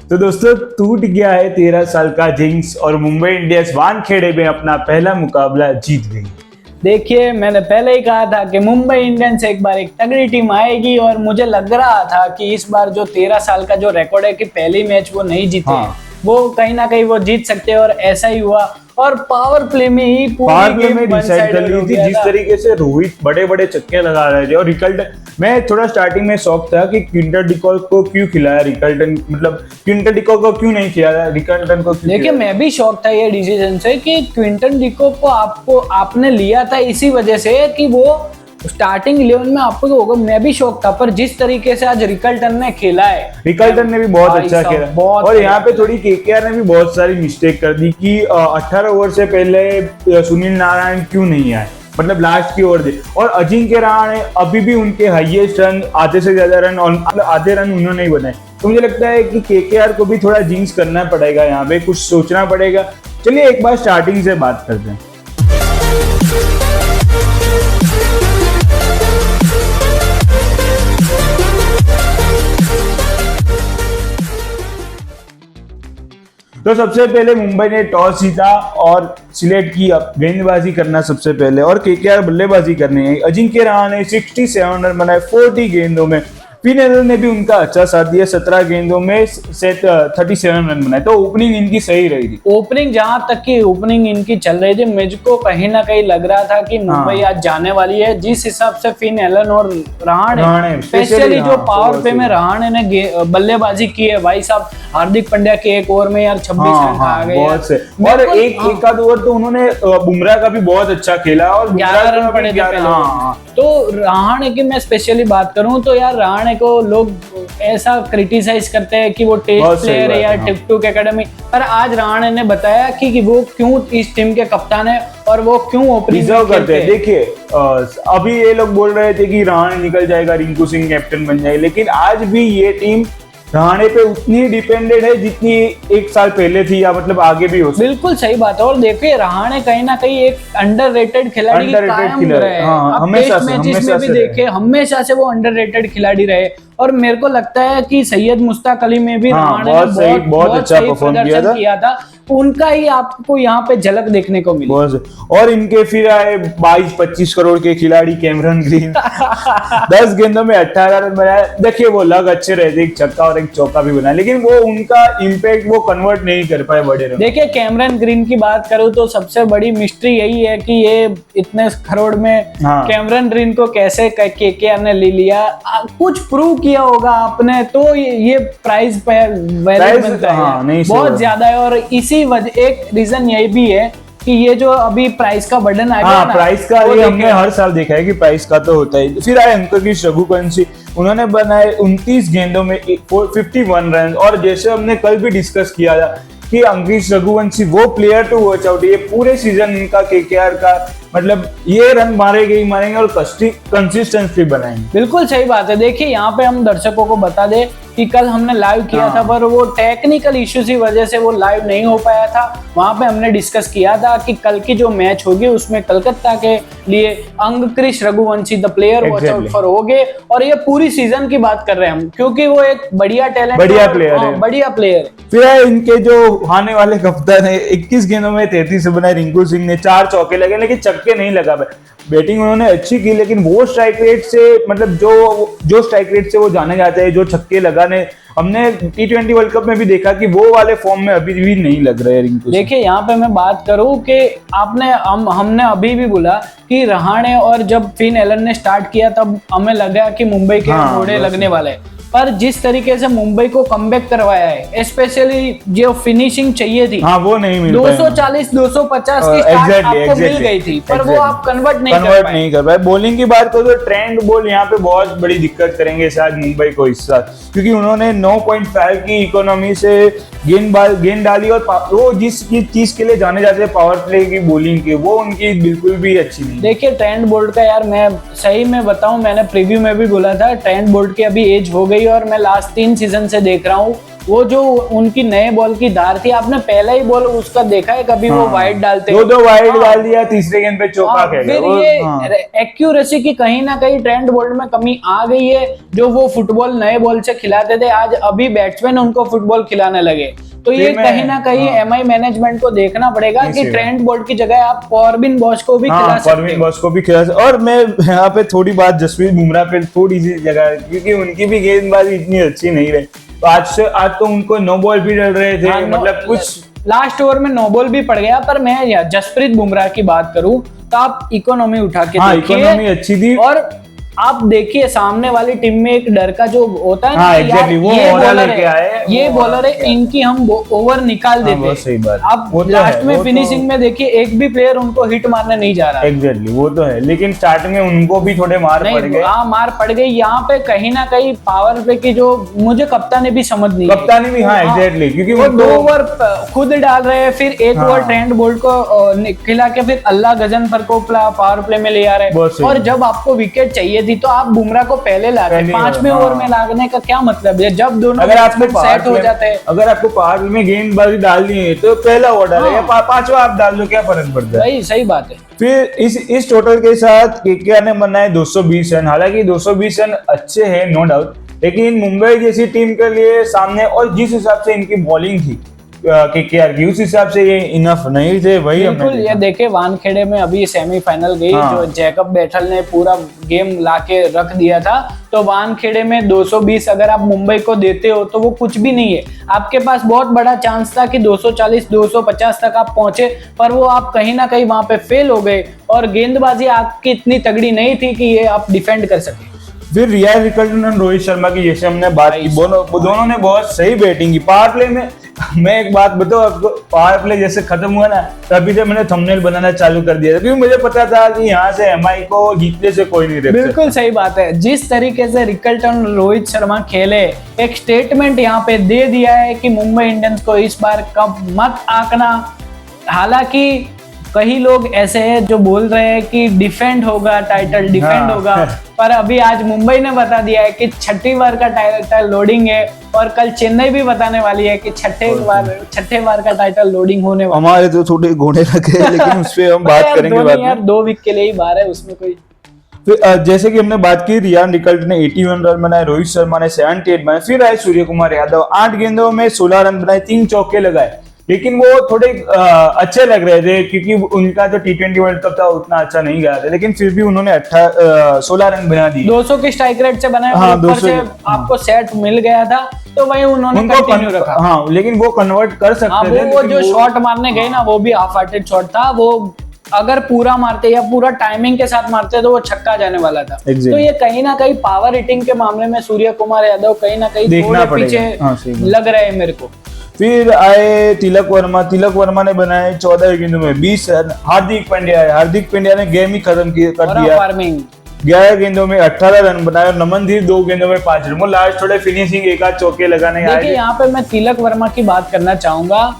तो दोस्तों टूट गया है 13 साल का जिंक्स और मुंबई इंडियंस वानखेड़े में अपना पहला मुकाबला जीत गई। देखिए, मैंने पहले ही कहा था कि मुंबई इंडियंस एक बार एक तगड़ी टीम आएगी और मुझे लग रहा था कि इस बार जो 13 साल का जो रिकॉर्ड है कि पहली मैच वो नहीं जीते, हाँ। वो कहीं ना कहीं वो जीत सकते हैं और ऐसा ही हुआ। और पावर प्ले में ही पावर प्ले में डिसाइड कर ली थी। जिस तरीके से रोहित बड़े बड़े चक्के लगा रहे थे और रिकल्टन, मैं थोड़ा स्टार्टिंग में शौक था कि क्विंटन डिकॉक को क्यों खिलाया रिकल्टन, मतलब क्विंटन डिकॉक को क्यों नहीं खिलाया, रिकल्टन को क्यों? देखिए, मैं भी शौक था ये डिसीजन से कि क्विंटन डिकॉक को आपने लिया था इसी वजह से कि वो स्टार्टिंग 11 में आपको होगा। मैं भी शौक था, पर जिस तरीके से आज रिकल्टन ने खेला है, रिकल्टन ने भी बहुत अच्छा खेला और यहाँ पे थोड़ी केकेआर ने भी बहुत सारी मिस्टेक कर दी कि 18 ओवर से पहले सुनील नारायण क्यों नहीं आए, मतलब लास्ट की ओवर दे। और अजिंक्य रहाणे अभी भी उनके हाईएस्ट रन, आधे से ज्यादा रन और आधे रन उन्होंने ही बनाए। तो मुझे लगता है कि केकेआर को भी थोड़ा जिंक्स करना पड़ेगा, यहाँ पे कुछ सोचना पड़ेगा। चलिए एक बार स्टार्टिंग से बात करते हैं। तो सबसे पहले मुंबई ने टॉस जीता और सिलेक्ट की गेंदबाजी करना सबसे पहले, और केकेआर बल्लेबाजी करनी है। अजिंक्य रहाणे 67 रन बनाए 40 गेंदों में। फिन एलन ने भी उनका अच्छा साथ दिया, 17 गेंदों में 37 रन बनाए। तो ओपनिंग इनकी सही रही थी। ओपनिंग, जहां तक की ओपनिंग इनकी चल रही थी, मुझको कहीं ना कहीं लग रहा था कि मुंबई आज जाने वाली है। जिस हिसाब से फिन एलन और रहाणे स्पेशली जो पावर प्ले में रहाणे ने बल्लेबाजी की है, भाई साहब, हार्दिक पांड्या के एक ओवर में यार 26 रन आ गए बहुत से। और एक आध ओवर तो उन्होंने बुमराह का भी बहुत अच्छा खेला और 11 रन पड़े थे। तो रहाणे की मैं स्पेशली बात करूं तो यार रहाणे को लोग ऐसा क्रिटिसाइज करते हैं कि वो टेस्ट प्लेयर है या टिकटॉक एकेडमी, पर आज रहाणे ने बताया कि वो क्यों इस टीम के कप्तान है और वो क्यों ओपनिंग करते हैं। देखिए, अभी ये लोग बोल रहे थे कि रहाणे निकल जाएगा, रिंकू सिंह कैप्टन बन जाएगा, लेकिन आज भी ये टीम रहाणे पे उतनी डिपेंडेड है जितनी एक साल पहले थी, या मतलब आगे भी हो सकती। बिल्कुल सही बात है। और देखिए, रहाणे कहीं ना कहीं एक अंडररेटेड खिलाड़ी कायम रहे हैं। हमेशा भी देखे, हमेशा से वो अंडररेटेड खिलाड़ी रहे। और मेरे को लगता है कि सैयद मुश्ताक अली में भी रहाणे ने बहुत अच्छा परफॉर्म किया था। उनका ही आपको यहाँ पे झलक देखने को मिली। और इनके फिर आए 22-25 करोड़ के खिलाड़ी कैमरन ग्रीन 10 गेंदों में 18 रन बनाए। देखिए, वो लग अच्छे रहे थे, एक छक्का और एक चौका भी बनाया, लेकिन वो उनका इम्पैक्ट वो कन्वर्ट नहीं कर पाए बड़े रन। देखिए, कैमरन ग्रीन की बात करूं तो सबसे बड़ी मिस्ट्री यही है कि ये इतने करोड़ में कैमरन ग्रीन को कैसे केकेआर ने ले लिया। कुछ प्रूव किया होगा आपने तो ये प्राइस बनता है, बहुत ज्यादा है। और इसी वजह एक रीजन यही भी है कि ये जो अभी प्राइस का बर्डन आ गया ना, प्राइस का ये हमने हर साल देखा है कि प्राइस का तो होता है। फिर आए अंकुश रघुवंशी, उन्होंने बनाए 29 गेंदों में 51 रन। और जैसे हमने कल भी डिस्कस किया था कि अंकुश रघुवंशी वो प्लेयर टू वॉच आउट, ये पूरे सीजन इनका केकेआर का, मतलब ये रन मारेंगे ही मारेंगे और कंसिस्टेंसी बनाएंगे। बिल्कुल सही बात है। देखिए, यहाँ पे हम दर्शकों को बता दें कि कल हमने लाइव किया था, पर वो टेक्निकल इश्यूज की वजह से वो लाइव नहीं हो पाया था। वहां पे हमने डिस्कस किया था कि कल की जो मैच होगी उसमें कलकत्ता के लिए Ankush Raghuvanshi the player watch out for होगे। और ये पूरी सीजन की बात कर रहे हैं हम, क्योंकि वो एक बढ़िया टैलेंट, बढ़िया प्लेयर। फिर इनके जो आने वाले कप्तान है, 21 गेंदों में 33 बनाए रिंकू सिंह ने, 4 चौके लगे, लेकिन चक्के नहीं लगा। बैटिंग उन्होंने अच्छी की, लेकिन वो स्ट्राइक रेट से, मतलब जो स्ट्राइक रेट से वो जाने जाते हैं, जो छक्के लगाने, हमने T20 वर्ल्ड कप में भी देखा कि वो वाले फॉर्म में अभी भी नहीं लग रहे रिंकू। देखिए, यहाँ पे मैं बात करूं कि हमने अभी भी बोला कि रहाणे, और जब फिन एलन ने स्टार्ट किया तब हमें लगा कि मुंबई के घोड़े लगने वाले, पर जिस तरीके से मुंबई को कमबैक करवाया है, स्पेशली जो फिनिशिंग चाहिए थी, वो नहीं मिल 240-250 की स्टार्ट आपको मिल गई थी, पर वो आप कन्वर्ट नहीं कर पाए। बॉलिंग की बात करो तो ट्रेंड बॉल यहाँ पे बहुत बड़ी दिक्कत करेंगे शायद मुंबई को इस साल, क्योंकि उन्होंने 9.5 की इकोनॉमी से गेंद डाली, और वो जिस चीज के लिए जाने जाते हैं पावर प्ले की बॉलिंग की, वो उनकी बिल्कुल भी अच्छी नहीं। देखिए, ट्रेंट बोल्ट का यार, मैं सही में बताऊं, मैंने प्रीव्यू में भी बोला था, ट्रेंट बोल्ट की अभी एज हो गई और मैं लास्ट 3 सीजन से देख रहा हूँ वो जो उनकी नए बॉल की धार थी, आपने पहला ही बॉल उसका देखा है कभी? वो वाइड डालते, दो वाइड डाल दिया, तीसरे गेंद पे चौका खेल फिर ये एक्यूरेसी की कहीं ना कहीं ट्रेंट बोल्ट में कमी आ गई है। जो वो फुटबॉल नए बॉल से खिलाते थे, आज अभी बैट्समैन उनको फुटबॉल खिलाने लगे। तो ये कहीं ना कहीं एमआई मैनेजमेंट को देखना पड़ेगा कि ट्रेंट बोल्ट की जगह आप कॉर्बिन बॉश को भी खिला सकते हो। कॉर्बिन बॉश को भी खिला सकते। और मैं यहाँ पे थोड़ी बात जसप्रीत बुमराह पे थोड़ी सी जगह, क्योंकि उनकी भी गेंदबाजी इतनी अच्छी नहीं रही। तो आज तो उनको नो बॉल भी डल रहे थे, मतलब कुछ लास्ट ओवर में नो बॉल भी पड़ गया। पर मैं जसप्रीत बुमराह की बात करूं तो आप इकोनॉमी उठा के देखिए, इकोनॉमी अच्छी थी। और आप देखिए सामने वाली टीम में एक डर का जो होता है ना, exactly, वो ये बॉलर है, इनकी हम ओवर निकाल देते हैं। अब लास्ट में फिनिशिंग में देखिए एक भी प्लेयर उनको हिट मारने नहीं जा रहा। एग्जैक्टली, वो तो है, लेकिन स्टार्ट में उनको भी थोड़े मार पड़ गए। मार पड़ गई। यहाँ पे कहीं ना कहीं पावर प्ले की जो मुझे कप्तान ने भी समझ नहीं, कप्तान ने भी एग्जैक्टली, क्योंकि वो 2 ओवर खुद डाल रहे हैं, फिर एक ओवर ट्रेंट बोल्ट को खिला के फिर अल्लाह गजनफर को पावर प्ले में ले आ रहे हैं। और जब आपको विकेट चाहिए थी तो आप बुमराह को पहले लाते, 5वें ओवर में लागने का क्या मतलब है? जब दोनों अगर आपको सेट हो जाते हैं, अगर आपको पावर में गेंदबाजी डालनी है तो पहला ओवर डालेगा, 5वां आप डाल दो, क्या फर्क पड़ता है? सही बात है। फिर इस टोटल के साथ केकेआर ने बनाए 220 रन। हालांकि 220 रन अच्छे हैं, नो डाउट, लेकिन मुंबई जैसी टीम के लिए सामने, और जिस हिसाब से इनकी बॉलिंग थी केकेआर की, उस हिसाब से ये इनफ नहीं थे। वही बिल्कुल, ये देखे वानखेड़े में अभी सेमीफाइनल गई, जो जैकब बैटल ने पूरा गेम लाके रख दिया था। तो वानखेड़े में 220 अगर आप मुंबई को देते हो तो वो कुछ भी नहीं है। आपके पास बहुत बड़ा चांस था कि 240 250 तक आप पहुंचे, पर वो आप कहीं ना कहीं वहां पे फेल हो गए, और गेंदबाजी आपकी इतनी तगड़ी नहीं थी कि ये आप डिफेंड कर सके। फिर रिया रिकल्टन और रोहित शर्मा की जैसे हमने बात की, दोनों ने बहुत सही बैटिंग की। पावर प्ले में मैं एक बात बताऊं आपको, पावर प्ले जैसे खत्म हुआ ना, तभी से मैंने थंबनेल बनाना चालू कर दिया था, क्योंकि मुझे पता था कि यहाँ से एमआई को जीतने से कोई नहीं रोक सकता। बिल्कुल सही बात है। जिस तरीके से रिकल्टन रोहित शर्मा खेले, एक स्टेटमेंट यहाँ पे दे दिया है कि मुंबई इंडियंस को इस बार कप मत आंकना। हालांकि कई लोग ऐसे हैं जो बोल रहे हैं कि डिफेंड होगा, टाइटल डिफेंड होगा, पर अभी आज मुंबई ने बता दिया है कि 6ठी बार का टाइटल लोडिंग है, और कल चेन्नई भी बताने वाली है कि छठे बार का टाइटल लोडिंग होने वाला। हमारे तो थोड़े घोड़े लगे, लेकिन उस पे हम बात करेंगे बाद में। 2 वीक के लिए ही बाहर है, उसमें कोई। फिर जैसे कि हमने बात की, रियान रिकल्टन ने 81 रन बनाए, रोहित शर्मा ने 78 बनाए, फिर आए सूर्य कुमार यादव, 8 गेंदों में 16 रन बनाए, 3 चौके लगाए। लेकिन वो थोड़े अच्छे लग रहे थे, क्योंकि उनका जो T20 वर्ल्ड कप था उतना अच्छा नहीं गया था, लेकिन फिर भी उन्होंने 16 रन बना दिए। 200 के स्ट्राइक रेट से बनाए, ऊपर से आपको सेट मिल गया था, तो वही उन्होंने कंटिन्यू रखा। लेकिन वो कन्वर्ट कर सकते थे। वो जो शॉट मारने गए ना, वो भी हाफ हार्टेड शॉट था। वो अगर पूरा मारते या पूरा टाइमिंग के साथ मारते तो वो छक्का जाने वाला था। तो ये कहीं ना कहीं पावर हिटिंग के मामले में सूर्य कुमार यादव कहीं ना कहीं थोड़े पीछे लग रहे हैं मेरे को। फिर आए तिलक वर्मा ने बनाए 14 गेंदों में 20 रन। हार्दिक पांड्या ने गेम ही खत्म कर दिया। 11 गेंदों में 18 रन बनाए, और नमनदीप 2 गेंदों में 5 रन। वो लास्ट थोड़े फिनिशिंग एक आध चौके लगाने आए। देखिए यहाँ पे मैं तिलक वर्मा की बात करना चाहूंगा।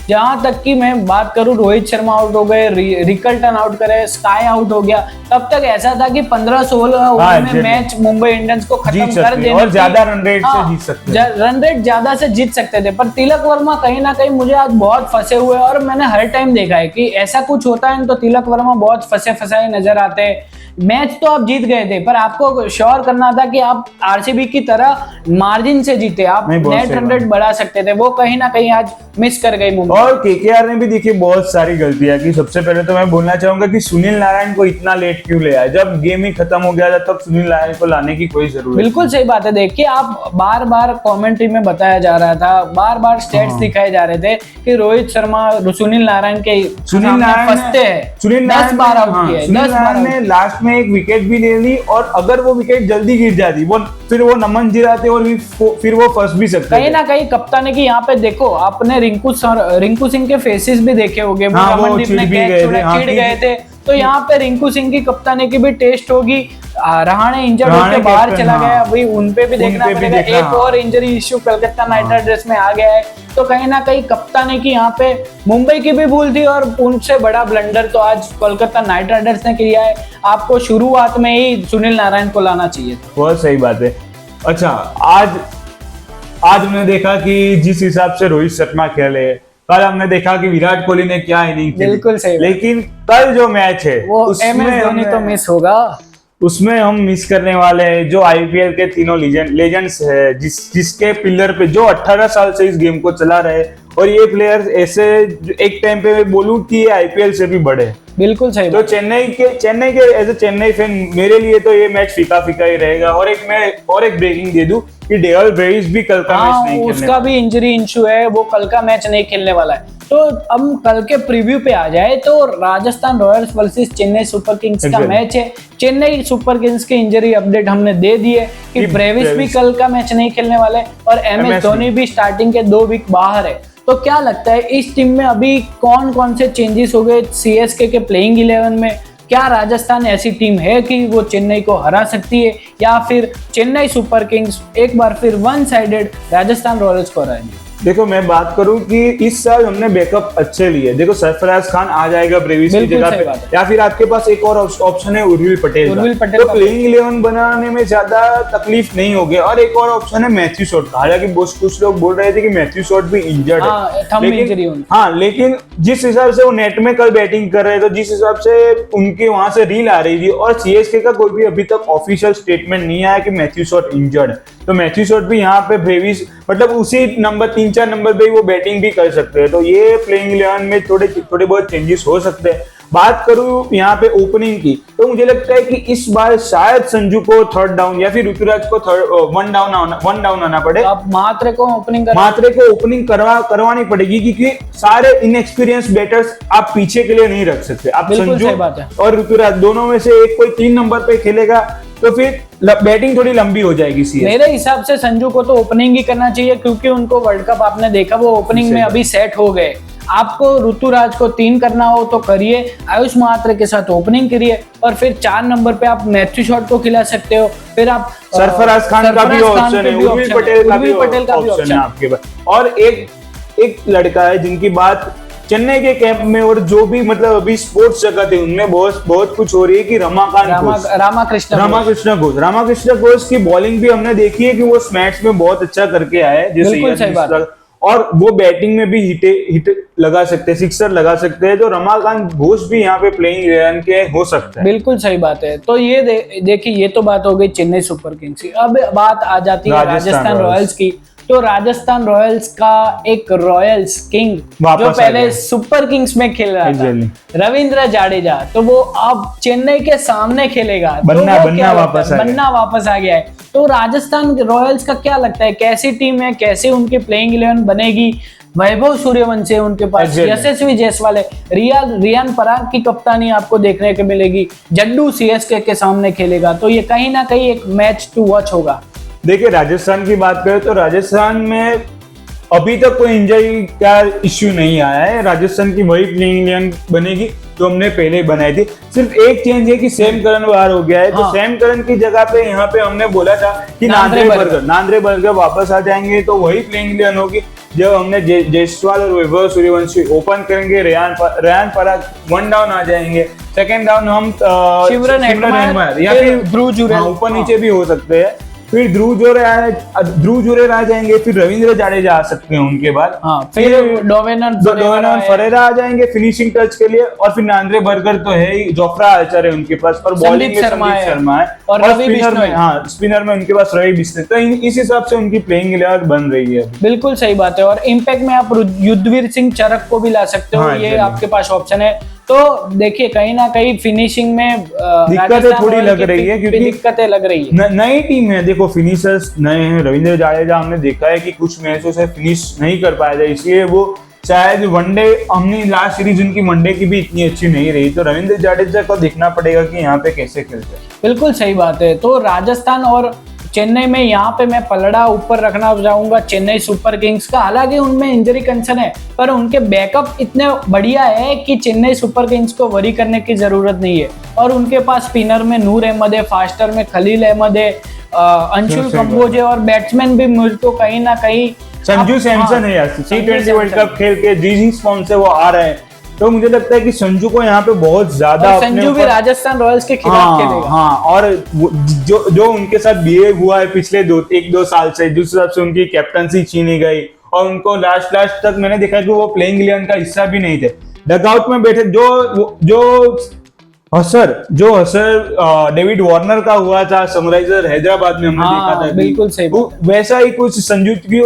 जहां तक कि मैं बात करूं, रोहित शर्मा आउट हो गए, रिकल्टन आउट करे, स्काई आउट हो गया, तब तक ऐसा था कि 15-16 ओवर में मैच मुंबई इंडियंस को खत्म कर देने और ज्यादा रन रेट से जीत सकते थे। रन रेट ज्यादा से जीत सकते थे, पर तिलक वर्मा कहीं ना कहीं मुझे आज बहुत फंसे हुए, और मैंने हर टाइम देखा है कि ऐसा कुछ होता है तो तिलक वर्मा बहुत फंसाए नजर आते हैं। मैच तो आप जीत गए थे, पर आपको श्योर करना था कि आप आरसीबी की तरह मार्जिन से जीते, आप नेट रन रेट बढ़ा सकते थे। वो कहीं ना कहीं आज मिस कर गई मुंबई। और केकेआर ने भी देखिए बहुत सारी गलतियां की। सबसे पहले तो मैं बोलना चाहूंगा कि सुनील नारायण को इतना लेट क्यों ले आए? जब गेम ही खत्म हो गया था तब सुनील नारायण को लाने की कोई जरूरत। बिल्कुल सही बात है। देखिए, आप बार बार कमेंट्री में बताया जा रहा था, बार बार स्टेट्स दिखाए जा रहे थे कि रोहित शर्मा सुनील नारायण फंसते हैं। सुनील नारायण ने लास्ट में एक विकेट भी ले ली, और अगर वो विकेट जल्दी गिर जाती फिर वो नमन जिराते और फिर वो फंस भी सकते। कहीं ना कहीं कप्तान की यहाँ पे देखो, आपने रिंकू सिंह के फेसेस भी देखे होंगे, रमनदीप ने चिढ़ गए थे। तो यहाँ पे रिंकू सिंह की कप्तानी की भी टेस्ट होगी। रहाणे इंजर्ड होकर बाहर चला गया, अभी उनपे भी देखना पड़ेगा। एक और injury issue Calcutta night Riders में आ गया है, तो कहीं ना कहीं कप्तानी की यहाँ पे मुंबई की भी भूल थी, और उनसे बड़ा ब्लंडर तो आज कोलकाता नाइट राइडर्स ने किया है। आपको शुरुआत में ही सुनील नारायण को लाना चाहिए था। बहुत सही बात है। अच्छा, आज हमने देखा कि जिस हिसाब से रोहित शर्मा खेले, कल हमने देखा कि विराट कोहली ने क्या इनिंग खेली। बिल्कुल सही। लेकिन कल जो मैच है वो MS धोनी तो मिस होगा, उसमें हम मिस करने वाले हैं जो आईपीएल के तीनों लेजेंड्स है, जिसके पिलर पे जो 18 साल से इस गेम को चला रहे, और ये प्लेयर्स ऐसे एक टाइम पे मैं बोलूं कि ये आईपीएल से भी बड़े। बिल्कुल सही। तो चेन्नई के एज ए चेन्नई फैन मेरे लिए तो ये मैच फीका फीका ही रहेगा। और एक ब्रेकिंग दे दूं कि डेविड ब्रेविस भी कल का मैच नहीं खेलने, उसका भी इंजरी इशू है, वो कल का मैच नहीं खेलने वाला है। तो हम कल के प्रीव्यू पे आ जाए तो Rajasthan Royals versus Chennai super Kings का मैच है। चेन्नई सुपर किंग्स की इंजरी अपडेट हमने दे दी है कि ब्रेविस भी कल का मैच नहीं खेलने वाले और MS धोनी भी स्टार्टिंग के 2 वीक बाहर है। तो क्या लगता है इस टीम में अभी कौन कौन से चेंजेस हो गए CSK के प्लेइंग 11 में? क्या राजस्थान ऐसी टीम है कि वो चेन्नई को हरा सकती है, या फिर चेन्नई सुपर किंग्स एक बार फिर वन साइडेड राजस्थान रॉयल्स को हराएगी? देखो मैं बात करूं कि इस साल हमने बैकअप अच्छे लिए। देखो सरफराज खान आ जाएगा ब्रेविस की जगह पे, या फिर आपके पास एक और ऑप्शन है उर्विल पटेल तो प्लेइंग 11 बनाने में ज्यादा तकलीफ नहीं होगी। और एक और ऑप्शन है मैथ्यू शॉट का। हालांकि कुछ लोग बोल रहे थे कि मैथ्यू शॉट भी इंजर्ड है, लेकिन जिस हिसाब से वो नेट में कल बैटिंग कर रहे थे, जिस हिसाब से उनके वहां से रील आ रही थी, और CSK का कोई भी अभी तक ऑफिशियल स्टेटमेंट नहीं आया कि मैथ्यू शॉट इंजर्ड है, तो मैथ्यू शॉट भी यहाँ पे ब्रेविस मतलब उसी नंबर 3-4 नंबर पे वो बैटिंग भी कर सकते हैं। तो ये प्लेइंग 11 में थोड़े बहुत चेंजेस हो सकते हैं। बात करूं यहाँ पे ओपनिंग की, तो मुझे लगता है कि इस बार शायद संजू को 3rd डाउन या फिर ऋतुराज को 1 डाउन आना पड़े। अब मात्रे को ओपनिंग करवानी पड़ेगी, क्योंकि सारे इनएक्सपीरियंस बैटर्स आप पीछे के लिए नहीं रख सकते। आप संजू और ऋतुराज दोनों में से एक कोई 3 नंबर पे खेलेगा तो फिर बैटिंग थोड़ी लंबी हो जाएगी। मेरे हिसाब से संजू को तो ओपनिंग ही करना चाहिए, क्योंकि उनको वर्ल्ड कप आपने देखा वो ओपनिंग में अभी सेट हो गए। आपको ऋतुराज को 3 करना हो तो करिए, आयुष महात्रे के साथ ओपनिंग करिए, और फिर 4 नंबर पे आप मैथ्यू शॉट को खिला सकते हो। फिर आप सरफराज खान का भी ऑप्शन है, उर्विल पटेल का भी ऑप्शन है आपके पास। और एक लड़का है जिनकी बात चेन्नई के कैंप में और जो भी मतलब अभी स्पोर्ट्स जगत है उनमें बहुत कुछ हो रही है कि रामाकृष्ण घोष की बॉलिंग भी हमने देखी है कि वो स्मैश में बहुत अच्छा करके आए, जैसे और वो बैटिंग में भी हिट लगा सकते हैं, सिक्सर लगा सकते हैं। तो रमाकांत घोष भी यहाँ पे प्लेइंग 11 के हो सकता है। बिल्कुल सही बात है। तो ये देखिए ये तो बात हो गई चेन्नई सुपर किंग्स की। अब बात आ जाती है राजस्थान रॉयल्स की। तो राजस्थान रॉयल्स का एक रॉयल्स किंग जो पहले सुपर किंग्स में खेल रहा था, रविंद्र जाडेजा, तो वो अब चेन्नई के सामने खेलेगा। बन्ना वापस आ गया है। तो राजस्थान रॉयल्स का क्या लगता है, कैसी टीम है, कैसे उनकी प्लेइंग 11 बनेगी? वैभव सूर्यवंशी है उनके पास, यशस्वी जायसवाल है, रियान पराग की कप्तानी आपको देखने को मिलेगी, जड्डू CSK के सामने खेलेगा। तो ये कहीं ना कहीं एक मैच टू वॉच होगा। देखिए राजस्थान की बात करें तो राजस्थान में अभी तक कोई इंजरी का इश्यू नहीं आया है। राजस्थान की वही प्लेइंग 11 बनेगी जो हमने पहले बनाई थी। सिर्फ एक चेंज है कि सैम करन बाहर हो गया है, तो सैम करन की जगह पे यहाँ पे हमने बोला था कि नांद्रे बर्गर वापस आ जाएंगे, तो वही प्लेइंग 11 होगी। जब हमने जायसवाल और वैभव सूर्यवंशी ओपन करेंगे, रेयान पराग 1 डाउन आ जाएंगे, 2nd डाउन हम शिमरन हेटमायर या फिर ध्रुव जुरेल ऊपर नीचे भी हो सकते हैं। फिर ध्रुव जुरेल आ जाएंगे, फिर रविंद्र जाडेजा आ सकते हैं उनके बाद। फिर डोवेनर फरेरा आ जाएंगे फिनिशिंग टच के लिए, और फिर नांद्रे बर्गर तो है ही, जोफ्रा आर्चर है उनके पास, और बॉलिंग में संदीप शर्मा है, और स्पिनर में उनके पास रवि बिश्नोई। तो इस हिसाब से उनकी प्लेइंग 11 बन रही है। बिल्कुल सही बात है। और इम्पैक्ट में आप युद्धवीर सिंह चरक को भी ला सकते हो, ये आपके पास ऑप्शन है। तो देखिए कहीं ना कहीं फिनिशिंग में दिक्कतें थोड़ी लग रही है, क्योंकि दिक्कतें लग रही है। नई टीम है, देखो फिनिशर्स नए हैं। रविंद्र जाडेजा हमने देखा है कि कुछ मैचों से फिनिश नहीं कर पाया था, इसलिए वो शायद वनडे हमने लास्ट सीरीज उनकी वनडे की भी इतनी अच्छी नहीं रही। तो रविंद्र जाडेजा को देखना पड़ेगा कि यहाँ पे कैसे खेलते हैं। बिल्कुल सही बात है। तो राजस्थान और चेन्नई में यहाँ पे मैं पलड़ा ऊपर रखना चाहूंगा चेन्नई सुपर किंग्स का। हालांकि उनमें इंजरी कंसर्न है, पर उनके बैकअप इतने बढ़िया है कि चेन्नई सुपर किंग्स को वरी करने की जरूरत नहीं है। और उनके पास स्पिनर में नूर अहमद है, फास्टर में खलील अहमद है, अंशुल कंबोज है, और बैट्समैन भी मुझको कहीं ना कहीं संजू सैमसन है यार। T20 वर्ल्ड कप खेल के जिस फॉर्म से वो आ रहे हैं, तो मुझे लगता है कि संजू को यहाँ पे बहुत ज्यादा और संजू भी राजस्थान रॉयल्स के खिलाफ खेलेगा। हाँ, और जो उनके साथ बिहेव हुआ है पिछले 1-2 साल से, जिस हिसाब से उनकी कैप्टनसी छीनी गई और उनको लास्ट तक मैंने देखा कि वो प्लेइंग 11 का हिस्सा भी नहीं थे, डगआउट में बैठे। जो हसर डेविड वार्नर का हुआ था सनराइजर हैदराबाद में, हमने देखा था, बिल्कुल सही। वैसा ही कुछ संजू की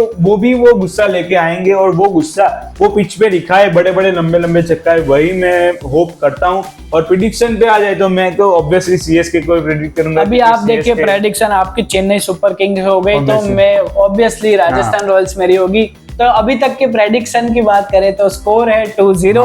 वो गुस्सा लेके आएंगे और वो गुस्सा वो पिच पे दिखा है, बड़े बड़े लंबे छक्का है, वही मैं होप करता हूँ। और प्रेडिक्शन पे आ जाए तो मैं तो ऑब्वियसली सीएसके को प्रेडिक्ट करूंगा। अभी आप देखिए प्रेडिक्शन आपकी चेन्नई सुपर किंग्स हो गई, तो मैं ऑब्वियसली राजस्थान रॉयल्स मेरी होगी। तो अभी तक के प्रेडिक्शन की बात करें तो स्कोर है 2-0।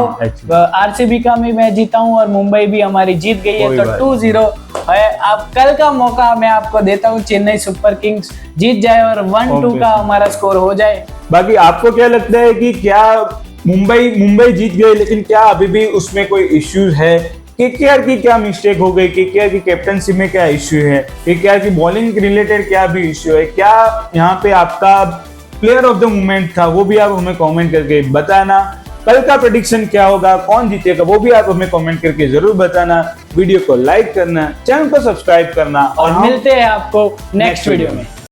आरसीबी का भी मैं जीता हूं और मुंबई भी हमारी जीत गई है, तो 2-0 है। अब कल का मौका मैं आपको देता हूं, चेन्नई सुपर किंग्स जीत जाए और 1-2 का हमारा स्कोर हो जाए। बाकी आपको क्या लगता है कि क्या मुंबई जीत गई, लेकिन क्या अभी भी उसमें कोई इश्यूज है? केकेआर की क्या मिस्टेक हो गई? केकेआर की कैप्टनसी में क्या इश्यू है? केकेआर की बॉलिंग रिलेटेड क्या भी इश्यू है? क्या यहाँ पे आपका प्लेयर ऑफ द मोमेंट था, वो भी आप हमें कमेंट करके बताना। कल का प्रेडिक्शन क्या होगा, कौन जीतेगा, वो भी आप हमें कमेंट करके जरूर बताना। वीडियो को लाइक करना, चैनल को सब्सक्राइब करना और मिलते हैं आपको नेक्स्ट वीडियो में।